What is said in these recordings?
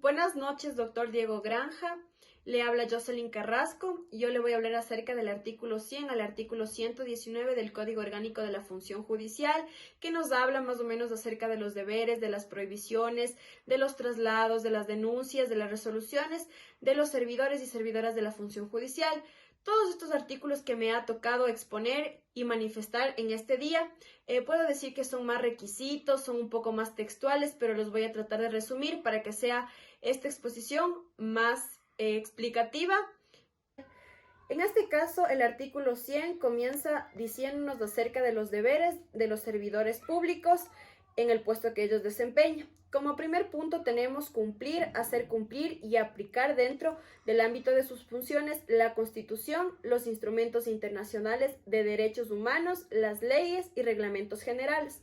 Buenas noches, doctor Diego Granja. Le habla Jocelyn Carrasco y yo le voy a hablar acerca del artículo 100 al artículo 119 del Código Orgánico de la Función Judicial, que nos habla más o menos acerca de los deberes, de las prohibiciones, de los traslados, de las denuncias, de las resoluciones de los servidores y servidoras de la función judicial. Todos estos artículos que me ha tocado exponer y manifestar en este día, puedo decir que son más requisitos, son un poco más textuales, pero los voy a tratar de resumir para que sea esta exposición más explicativa. En este caso, el artículo 100 comienza diciéndonos acerca de los deberes de los servidores públicos en el puesto que ellos desempeñan. Como primer punto tenemos cumplir, hacer cumplir y aplicar dentro del ámbito de sus funciones la Constitución, los instrumentos internacionales de derechos humanos, las leyes y reglamentos generales.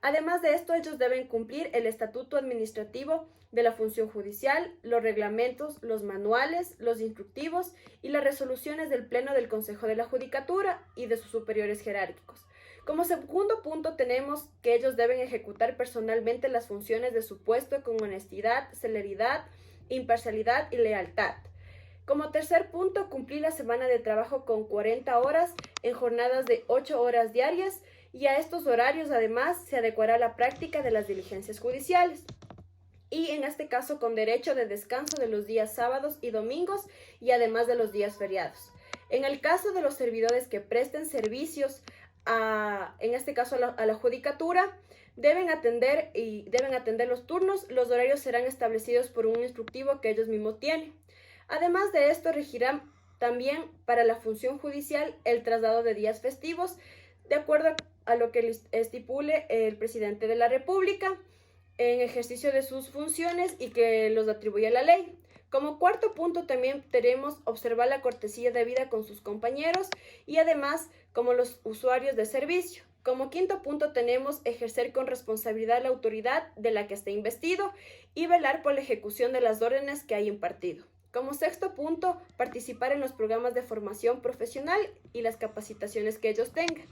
Además de esto, ellos deben cumplir el estatuto administrativo de la función judicial, los reglamentos, los manuales, los instructivos y las resoluciones del Pleno del Consejo de la Judicatura y de sus superiores jerárquicos. Como segundo punto tenemos que ellos deben ejecutar personalmente las funciones de su puesto con honestidad, celeridad, imparcialidad y lealtad. Como tercer punto, cumplir la semana de trabajo con 40 horas en jornadas de 8 horas diarias, y a estos horarios además se adecuará la práctica de las diligencias judiciales. Y en este caso con derecho de descanso de los días sábados y domingos y además de los días feriados. En el caso de los servidores que presten servicios en este caso a la judicatura, deben atender los turnos. Los horarios serán establecidos por un instructivo que ellos mismos tienen. Además de esto, regirá también para la función judicial el traslado de días festivos, de acuerdo a lo que estipule el presidente de la República en ejercicio de sus funciones y que los atribuye la ley. Como cuarto punto también tenemos observar la cortesía debida con sus compañeros y además como los usuarios de servicio. Como quinto punto tenemos ejercer con responsabilidad la autoridad de la que esté investido y velar por la ejecución de las órdenes que hay impartido. Como sexto punto, participar en los programas de formación profesional y las capacitaciones que ellos tengan.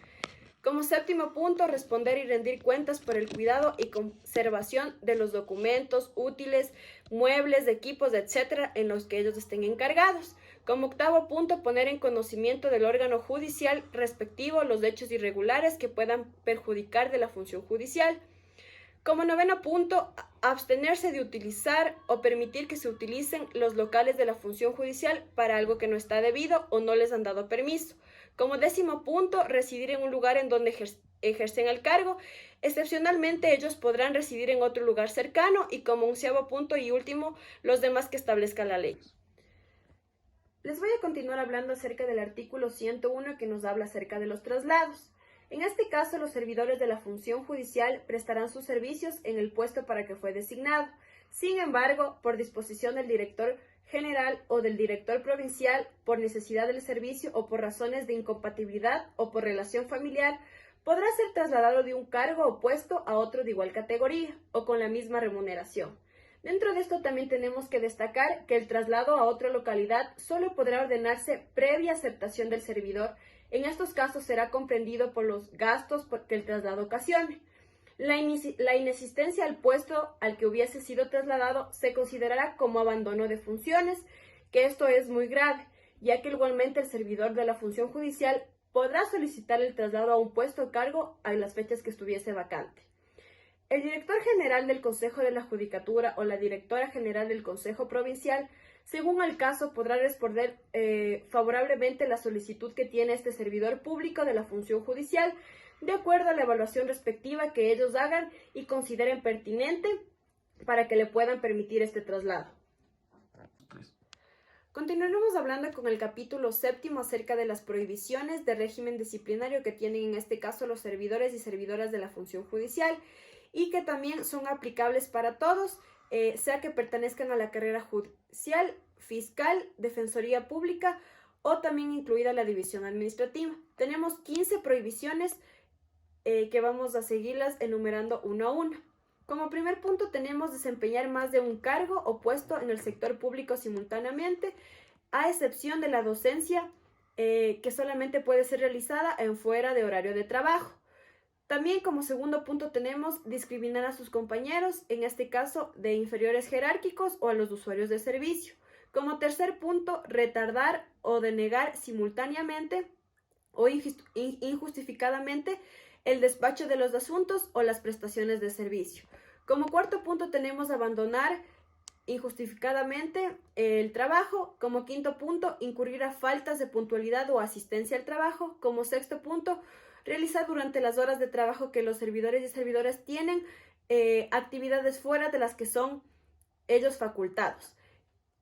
Como séptimo punto, responder y rendir cuentas por el cuidado y conservación de los documentos, útiles, muebles, equipos, etcétera, en los que ellos estén encargados. Como octavo punto, poner en conocimiento del órgano judicial respectivo los hechos irregulares que puedan perjudicar de la función judicial. Como noveno punto, abstenerse de utilizar o permitir que se utilicen los locales de la función judicial para algo que no está debido o no les han dado permiso. Como décimo punto, residir en un lugar en donde ejercen el cargo. Excepcionalmente, ellos podrán residir en otro lugar cercano. Y como onceavo punto y último, los demás que establezca la ley. Les voy a continuar hablando acerca del artículo 101 que nos habla acerca de los traslados. En este caso, los servidores de la función judicial prestarán sus servicios en el puesto para que fue designado. Sin embargo, por disposición del director general o del director provincial, por necesidad del servicio o por razones de incompatibilidad o por relación familiar, podrá ser trasladado de un cargo o puesto a otro de igual categoría o con la misma remuneración. Dentro de esto también tenemos que destacar que el traslado a otra localidad solo podrá ordenarse previa aceptación del servidor. En estos casos será comprendido por los gastos que el traslado ocasione. La inexistencia al puesto al que hubiese sido trasladado se considerará como abandono de funciones, que esto es muy grave, ya que igualmente el servidor de la función judicial podrá solicitar el traslado a un puesto o cargo a las fechas que estuviese vacante. El director general del Consejo de la Judicatura o la directora general del Consejo Provincial, según el caso, podrá responder favorablemente la solicitud que tiene este servidor público de la función judicial, de acuerdo a la evaluación respectiva que ellos hagan y consideren pertinente para que le puedan permitir este traslado. Continuaremos hablando con el capítulo séptimo acerca de las prohibiciones de régimen disciplinario que tienen en este caso los servidores y servidoras de la función judicial y que también son aplicables para todos, sea que pertenezcan a la carrera judicial, fiscal, defensoría pública o también incluida la división administrativa. Tenemos 15 prohibiciones que vamos a seguirlas enumerando uno a uno. Como primer punto tenemos desempeñar más de un cargo o puesto en el sector público simultáneamente, a excepción de la docencia que solamente puede ser realizada en fuera de horario de trabajo. También como segundo punto tenemos discriminar a sus compañeros, en este caso de inferiores jerárquicos o a los usuarios de servicio. Como tercer punto, retardar o denegar simultáneamente o injustificadamente el despacho de los asuntos o las prestaciones de servicio. Como cuarto punto tenemos abandonar injustificadamente el trabajo. Como quinto punto, incurrir a faltas de puntualidad o asistencia al trabajo. Como sexto punto, realizar durante las horas de trabajo que los servidores y servidoras tienen actividades fuera de las que son ellos facultados.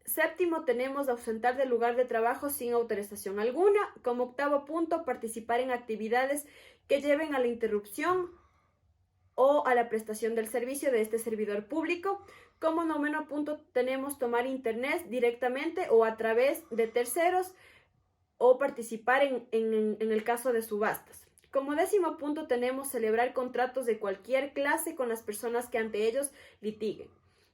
Séptimo, tenemos ausentar del lugar de trabajo sin autorización alguna. Como octavo punto, participar en actividades que lleven a la interrupción o a la prestación del servicio de este servidor público. Como noveno punto, tenemos tomar internet directamente o a través de terceros o participar en el caso de subastas. Como décimo punto, tenemos celebrar contratos de cualquier clase con las personas que ante ellos litiguen.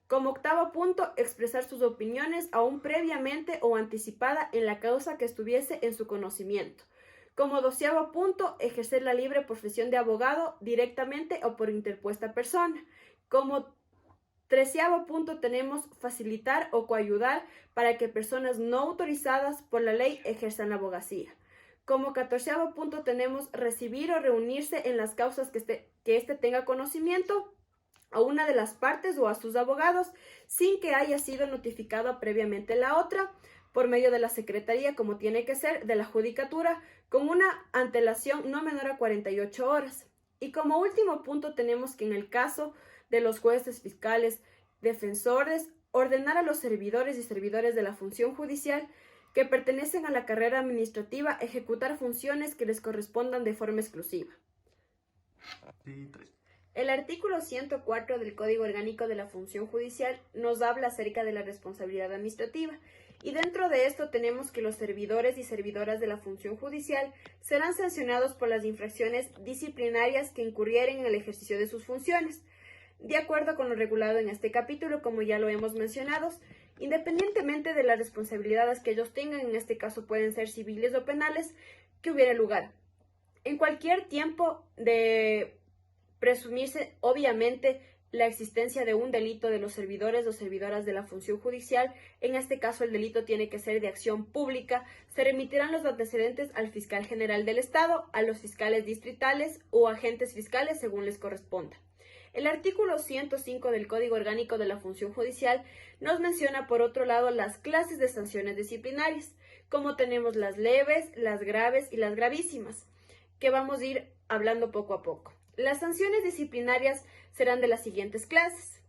Como octavo punto, expresar sus opiniones aún previamente o anticipada en la causa que estuviese en su conocimiento. Como doceavo punto, ejercer la libre profesión de abogado directamente o por interpuesta persona. Como treceavo punto, tenemos facilitar o coayudar para que personas no autorizadas por la ley ejerzan la abogacía. Como catorceavo punto, tenemos recibir o reunirse en las causas que éste tenga conocimiento a una de las partes o a sus abogados sin que haya sido notificado previamente la otra por medio de la Secretaría, como tiene que ser, de la Judicatura, con una antelación no menor a 48 horas. Y como último punto tenemos que en el caso de los jueces, fiscales, defensores, ordenar a los servidores y servidores de la función judicial que pertenecen a la carrera administrativa ejecutar funciones que les correspondan de forma exclusiva. El artículo 104 del Código Orgánico de la Función Judicial nos habla acerca de la responsabilidad administrativa y dentro de esto tenemos que los servidores y servidoras de la función judicial serán sancionados por las infracciones disciplinarias que incurrieren en el ejercicio de sus funciones, de acuerdo con lo regulado en este capítulo, como ya lo hemos mencionado, independientemente de las responsabilidades que ellos tengan, en este caso pueden ser civiles o penales, que hubiera lugar. En cualquier tiempo de presumirse, obviamente, la existencia de un delito de los servidores o servidoras de la función judicial, en este caso el delito tiene que ser de acción pública, se remitirán los antecedentes al fiscal general del Estado, a los fiscales distritales o agentes fiscales según les corresponda. El artículo 105 del Código Orgánico de la Función Judicial nos menciona, por otro lado, las clases de sanciones disciplinarias, como tenemos las leves, las graves y las gravísimas, que vamos a ir hablando poco a poco. Las sanciones disciplinarias serán de las siguientes clases: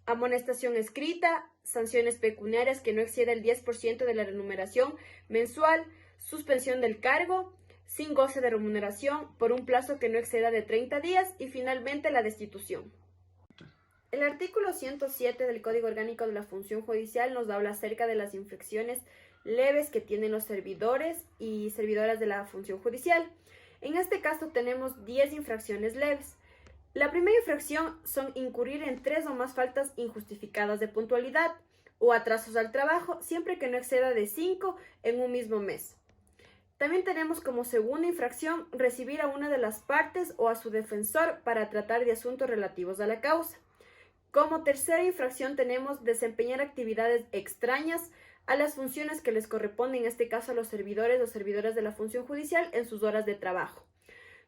amonestación escrita, sanciones pecuniarias que no exceda el 10% de la remuneración mensual, suspensión del cargo, sin goce de remuneración por un plazo que no exceda de 30 días y finalmente la destitución. El artículo 107 del Código Orgánico de la Función Judicial nos habla acerca de las infracciones leves que tienen los servidores y servidoras de la función judicial. En este caso tenemos 10 infracciones leves. La primera infracción son incurrir en 3 o más faltas injustificadas de puntualidad o atrasos al trabajo, siempre que no exceda de 5 en un mismo mes. También tenemos como segunda infracción recibir a una de las partes o a su defensor para tratar de asuntos relativos a la causa. Como tercera infracción tenemos desempeñar actividades extrañas a las funciones que les corresponden, en este caso a los servidores o servidoras de la función judicial, en sus horas de trabajo.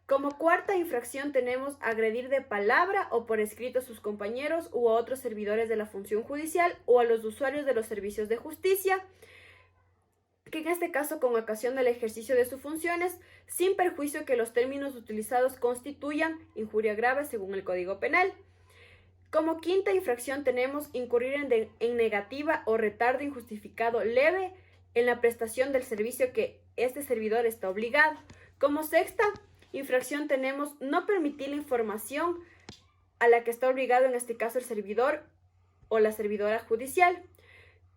Como cuarta infracción tenemos agredir de palabra o por escrito a sus compañeros u a otros servidores de la función judicial o a los usuarios de los servicios de justicia, que en este caso con ocasión del ejercicio de sus funciones, sin perjuicio que los términos utilizados constituyan injuria grave según el Código Penal. Como quinta infracción tenemos incurrir en negativa o retardo injustificado leve en la prestación del servicio que este servidor está obligado. Como sexta infracción tenemos no permitir la información a la que está obligado, en este caso el servidor o la servidora judicial.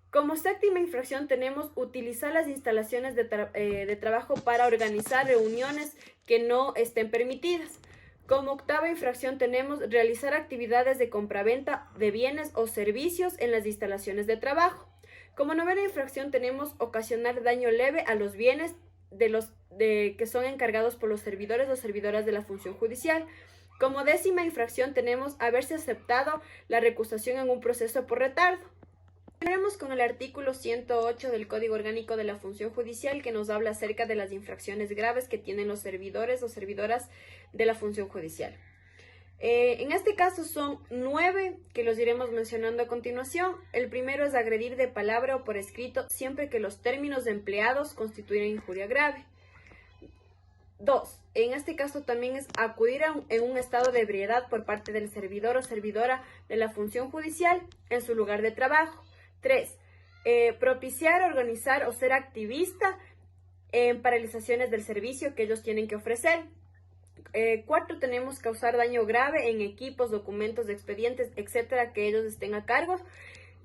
Como séptima infracción tenemos utilizar las instalaciones de trabajo para organizar reuniones que no estén permitidas. Como octava infracción tenemos realizar actividades de compraventa de bienes o servicios en las instalaciones de trabajo. Como novena infracción tenemos ocasionar daño leve a los bienes que son encargados por los servidores o servidoras de la función judicial. Como 10ª infracción tenemos haberse aceptado la recusación en un proceso por retardo. Continuaremos con el artículo 108 del Código Orgánico de la Función Judicial, que nos habla acerca de las infracciones graves que tienen los servidores o servidoras de la función judicial. En este caso son 9 que los iremos mencionando a continuación. El primero es agredir de palabra o por escrito siempre que los términos empleados constituyan injuria grave. 2. En este caso también es acudir en un estado de ebriedad por parte del servidor o servidora de la función judicial en su lugar de trabajo. 3. Propiciar, organizar o ser activista en paralizaciones del servicio que ellos tienen que ofrecer. 4. Tenemos causar daño grave en equipos, documentos, expedientes, etcétera, que ellos estén a cargo.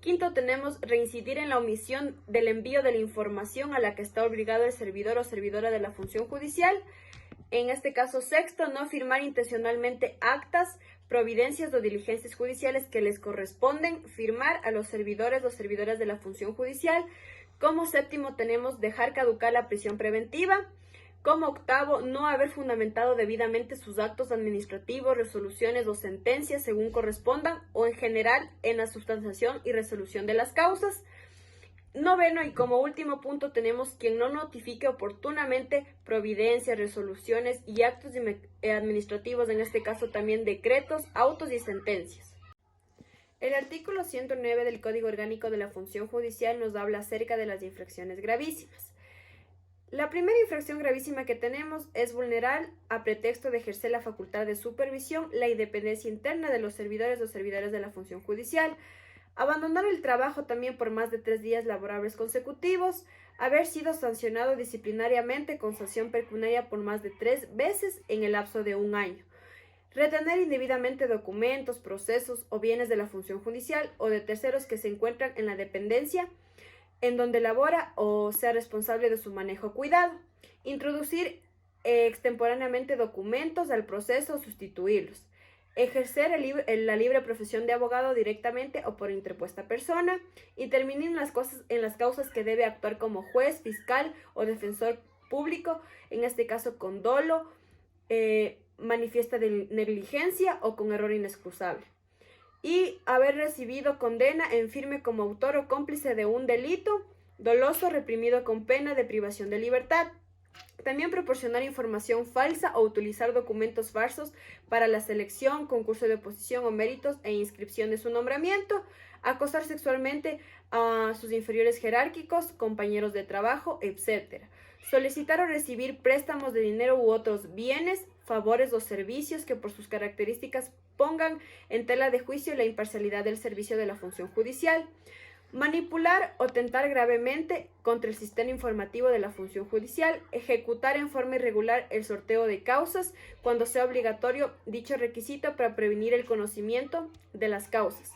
5. Tenemos reincidir en la omisión del envío de la información a la que está obligado el servidor o servidora de la función judicial. En este caso, 6. No firmar intencionalmente actas, providencias o diligencias judiciales que les corresponden firmar a los servidores o servidoras de la función judicial. Como 7. Tenemos dejar caducar la prisión preventiva. Como 8. No haber fundamentado debidamente sus actos administrativos, resoluciones o sentencias según correspondan o en general en la sustanciación y resolución de las causas. 9. Y como último punto tenemos quien no notifique oportunamente providencias, resoluciones y actos administrativos, en este caso también decretos, autos y sentencias. El artículo 109 del Código Orgánico de la Función Judicial nos habla acerca de las infracciones gravísimas. La primera infracción gravísima que tenemos es vulnerar, a pretexto de ejercer la facultad de supervisión, la independencia interna de los servidores o servidoras de la función judicial, abandonar el trabajo también por más de 3 días laborables consecutivos, haber sido sancionado disciplinariamente con sanción pecuniaria por más de 3 veces en el lapso de 1 año, retener indebidamente documentos, procesos o bienes de la función judicial o de terceros que se encuentran en la dependencia en donde labora o sea responsable de su manejo o cuidado, introducir extemporáneamente documentos al proceso o sustituirlos, ejercer la libre profesión de abogado directamente o por interpuesta persona, intervenir en las causas que debe actuar como juez, fiscal o defensor público, en este caso con dolo, manifiesta de negligencia o con error inexcusable. Y haber recibido condena en firme como autor o cómplice de un delito doloso reprimido con pena de privación de libertad. También proporcionar información falsa o utilizar documentos falsos para la selección, concurso de oposición o méritos e inscripción de su nombramiento. Acosar sexualmente a sus inferiores jerárquicos, compañeros de trabajo, etc. Solicitar o recibir préstamos de dinero u otros bienes, favores o servicios que por sus características pongan en tela de juicio la imparcialidad del servicio de la función judicial. Manipular o tentar gravemente contra el sistema informativo de la función judicial. Ejecutar en forma irregular el sorteo de causas cuando sea obligatorio dicho requisito para prevenir el conocimiento de las causas.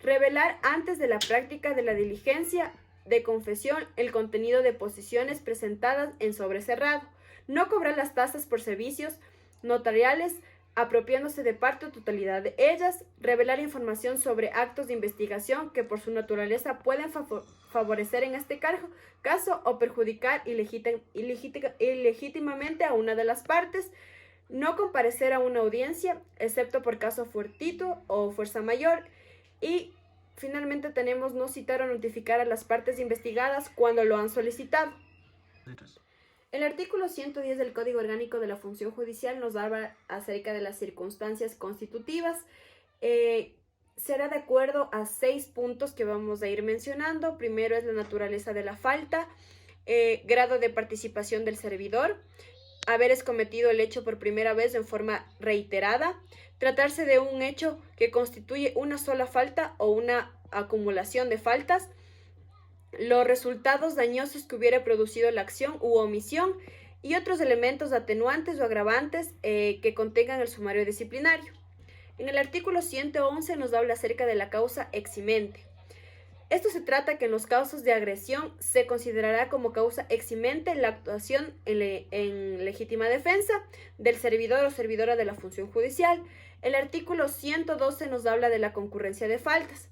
Revelar antes de la práctica de la diligencia de confesión el contenido de posiciones presentadas en sobre cerrado. No cobrar las tasas por servicios notariales apropiándose de parte o totalidad de ellas, revelar información sobre actos de investigación que por su naturaleza pueden favorecer en este caso o perjudicar ilegítimamente a una de las partes, no comparecer a una audiencia, excepto por caso fortuito o fuerza mayor, y finalmente tenemos no citar o notificar a las partes investigadas cuando lo han solicitado. El artículo 110 del Código Orgánico de la Función Judicial nos habla acerca de las circunstancias constitutivas. Será de acuerdo a 6 puntos que vamos a ir mencionando. Primero es la naturaleza de la falta, grado de participación del servidor, haber cometido el hecho por primera vez en forma reiterada, tratarse de un hecho que constituye una sola falta o una acumulación de faltas, los resultados dañosos que hubiera producido la acción u omisión y otros elementos atenuantes o agravantes que contengan el sumario disciplinario. En el artículo 111 nos habla acerca de la causa eximente. Esto se trata que en los casos de agresión se considerará como causa eximente la actuación en legítima defensa del servidor o servidora de la función judicial. El artículo 112 nos habla de la concurrencia de faltas.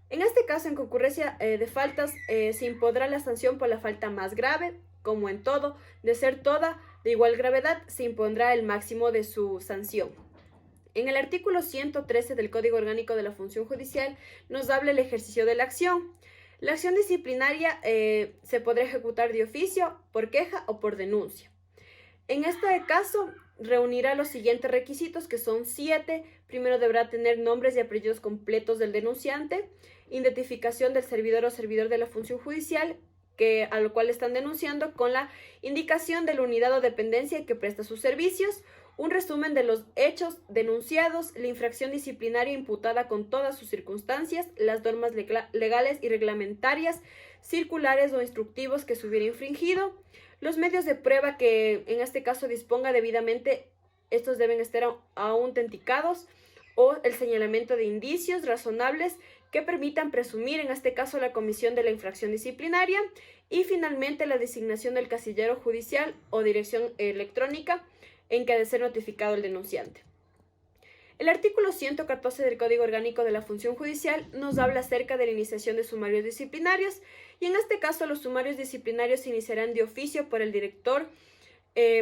En este caso, en concurrencia de faltas, se impondrá la sanción por la falta más grave, como en todo, de ser toda de igual gravedad, se impondrá el máximo de su sanción. En el artículo 113 del Código Orgánico de la Función Judicial nos habla el ejercicio de la acción. La acción disciplinaria se podrá ejecutar de oficio, por queja o por denuncia. En este caso, reunirá los siguientes requisitos, que son 7. Primero, deberá tener nombres y apellidos completos del denunciante, identificación del servidor o servidor de la función judicial, a lo cual están denunciando, con la indicación de la unidad o dependencia que presta sus servicios, un resumen de los hechos denunciados, la infracción disciplinaria imputada con todas sus circunstancias, las normas legales y reglamentarias, circulares o instructivos que se hubiera infringido, los medios de prueba que en este caso disponga debidamente, estos deben estar autenticados, o el señalamiento de indicios razonables que permitan presumir en este caso la comisión de la infracción disciplinaria, y finalmente la designación del casillero judicial o dirección electrónica en que ha de ser notificado el denunciante. El artículo 114 del Código Orgánico de la Función Judicial nos habla acerca de la iniciación de sumarios disciplinarios, y en este caso los sumarios disciplinarios se iniciarán de oficio por el director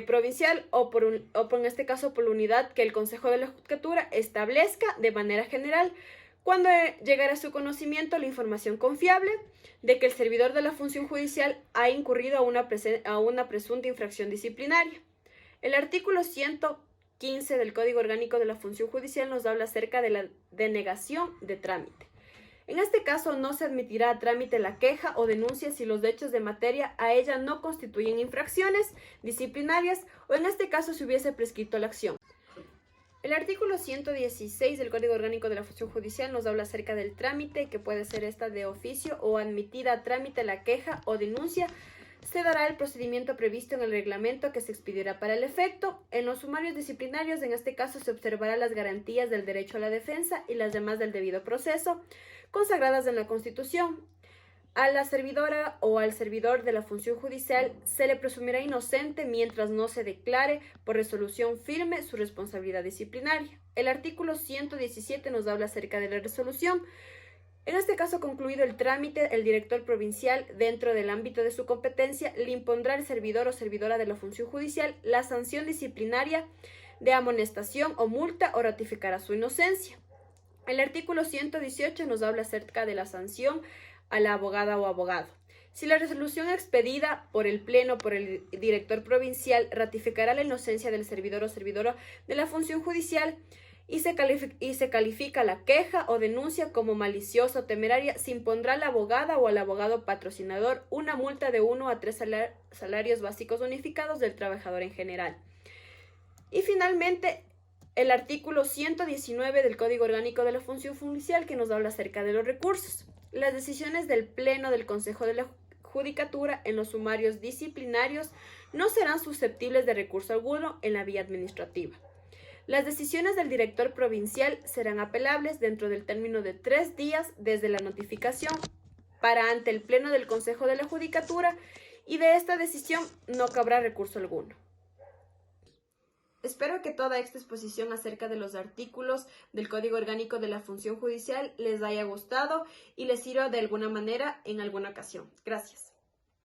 provincial o en este caso por la unidad que el Consejo de la Judicatura establezca de manera general, cuando llegará a su conocimiento la información confiable de que el servidor de la función judicial ha incurrido a una presunta infracción disciplinaria. El artículo 115 del Código Orgánico de la Función Judicial nos habla acerca de la denegación de trámite. En este caso, no se admitirá a trámite la queja o denuncia si los hechos de materia a ella no constituyen infracciones disciplinarias, o en este caso se hubiese prescrito la acción. El artículo 116 del Código Orgánico de la Función Judicial nos habla acerca del trámite, que puede ser esta de oficio o admitida a trámite la queja o denuncia. Se dará el procedimiento previsto en el reglamento que se expedirá para el efecto. En los sumarios disciplinarios, en este caso, se observarán las garantías del derecho a la defensa y las demás del debido proceso, consagradas en la Constitución. A la servidora o al servidor de la función judicial se le presumirá inocente mientras no se declare por resolución firme su responsabilidad disciplinaria. El artículo 117 nos habla acerca de la resolución. En este caso, concluido el trámite, el director provincial, dentro del ámbito de su competencia, le impondrá al servidor o servidora de la función judicial la sanción disciplinaria de amonestación o multa, o ratificará su inocencia. El artículo 118 nos habla acerca de la sanción a la abogada o abogado. Si la resolución expedida por el Pleno por el director provincial ratificará la inocencia del servidor o servidora de la función judicial y se califica la queja o denuncia como maliciosa o temeraria, se impondrá a la abogada o al abogado patrocinador una multa de 1 a 3 salarios básicos unificados del trabajador en general. Y finalmente, el artículo 119 del Código Orgánico de la Función Judicial, que nos habla acerca de los recursos. Las decisiones del Pleno del Consejo de la Judicatura en los sumarios disciplinarios no serán susceptibles de recurso alguno en la vía administrativa. Las decisiones del director provincial serán apelables dentro del término de 3 días desde la notificación para ante el Pleno del Consejo de la Judicatura, y de esta decisión no cabrá recurso alguno. Espero que toda esta exposición acerca de los artículos del Código Orgánico de la Función Judicial les haya gustado y les sirva de alguna manera en alguna ocasión. Gracias.